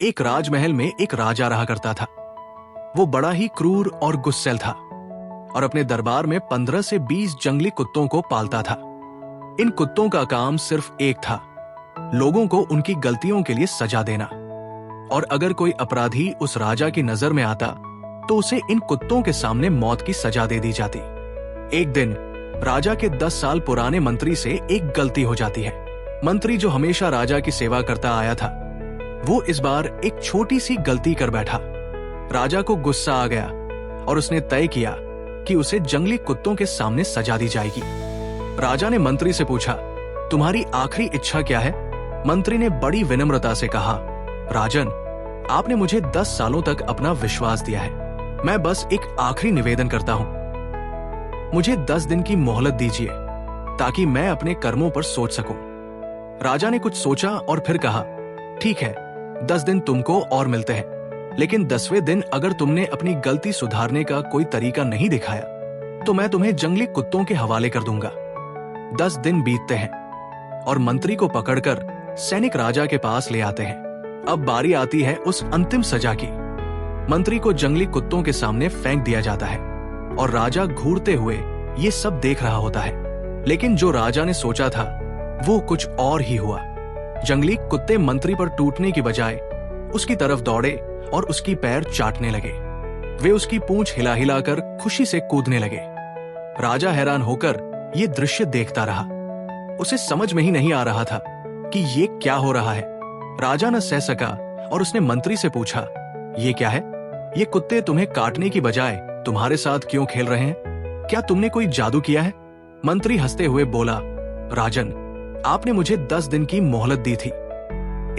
एक राजमहल में एक राजा रहा करता था। वो बड़ा ही क्रूर और गुस्सैल था और अपने दरबार में 15 से 20 जंगली कुत्तों को पालता था। इन कुत्तों का काम सिर्फ एक था, लोगों को उनकी गलतियों के लिए सजा देना। और अगर कोई अपराधी उस राजा की नजर में आता तो उसे इन कुत्तों के सामने मौत की सजा दे दी जाती। एक दिन राजा के 10 साल पुराने मंत्री से एक गलती हो जाती है। मंत्री जो हमेशा राजा की सेवा करता आया था, वो इस बार एक छोटी सी गलती कर बैठा। राजा को गुस्सा आ गया और उसने तय किया कि उसे जंगली कुत्तों के सामने सजा दी जाएगी। राजा ने मंत्री से पूछा, तुम्हारी आखिरी इच्छा क्या है? मंत्री ने बड़ी विनम्रता से कहा, राजन, आपने मुझे 10 सालों तक अपना विश्वास दिया है। मैं बस एक आखिरी निवेदन करता हूं, मुझे 10 दिन की मोहलत दीजिए ताकि मैं अपने कर्मों पर सोच सकूं। राजा ने कुछ सोचा और फिर कहा, ठीक है, 10 दिन तुमको और मिलते हैं, लेकिन 10वें दिन अगर तुमने अपनी गलती सुधारने का कोई तरीका नहीं दिखाया तो मैं तुम्हें जंगली कुत्तों के हवाले कर दूंगा। 10 दिन बीतते हैं और मंत्री को पकड़कर सैनिक राजा के पास ले आते हैं। अब बारी आती है उस अंतिम सजा की। मंत्री को जंगली कुत्तों के सामने फेंक दिया जाता है और राजा घूरते हुए ये सब देख रहा होता है। लेकिन जो राजा ने सोचा था वो कुछ और ही हुआ। जंगली कुत्ते मंत्री पर टूटने की बजाय उसकी तरफ दौड़े और उसकी पैर चाटने लगे। वे उसकी पूंछ हिला हिलाकर खुशी से कूदने लगे। राजा हैरान होकर ये दृश्य देखता रहा। उसे समझ में ही नहीं आ रहा था कि ये क्या हो रहा है। राजा न सह सका और उसने मंत्री से पूछा, ये क्या है? ये कुत्ते तुम्हें काटने की बजाय तुम्हारे साथ क्यों खेल रहे हैं? क्या तुमने कोई जादू किया है? मंत्री हंसते हुए बोला, राजन, आपने मुझे 10 दिन की मोहलत दी थी।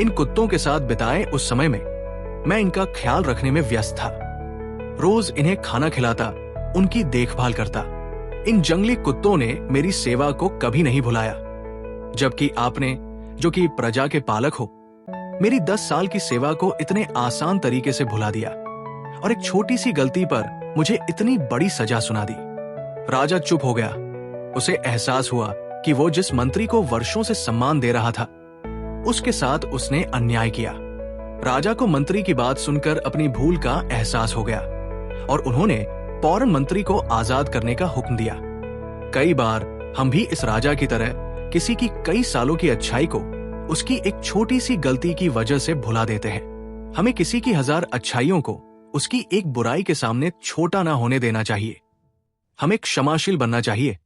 इन कुत्तों के साथ बिताए उस समय में मैं इनका ख्याल रखने में व्यस्त था। रोज इन्हें खाना खिलाता, उनकी देखभाल करता। इन जंगली कुत्तों ने मेरी सेवा को कभी नहीं भुलाया, जबकि आपने, जो कि प्रजा के पालक हो, मेरी 10 साल की सेवा को इतने आसान तरीके से भुला दिया और एक छोटी सी गलती पर मुझे इतनी बड़ी सजा सुना दी। राजा चुप हो गया। उसे एहसास हुआ कि वो जिस मंत्री को वर्षों से सम्मान दे रहा था, उसके साथ उसने अन्याय किया। राजा को मंत्री की बात सुनकर अपनी भूल का एहसास हो गया और उन्होंने फौरन मंत्री को आजाद करने का हुक्म दिया। कई बार हम भी इस राजा की तरह किसी की कई सालों की अच्छाई को उसकी एक छोटी सी गलती की वजह से भुला देते हैं। हमें किसी की 1000 अच्छाइयों को उसकी एक बुराई के सामने छोटा ना होने देना चाहिए। हमें क्षमाशील बनना चाहिए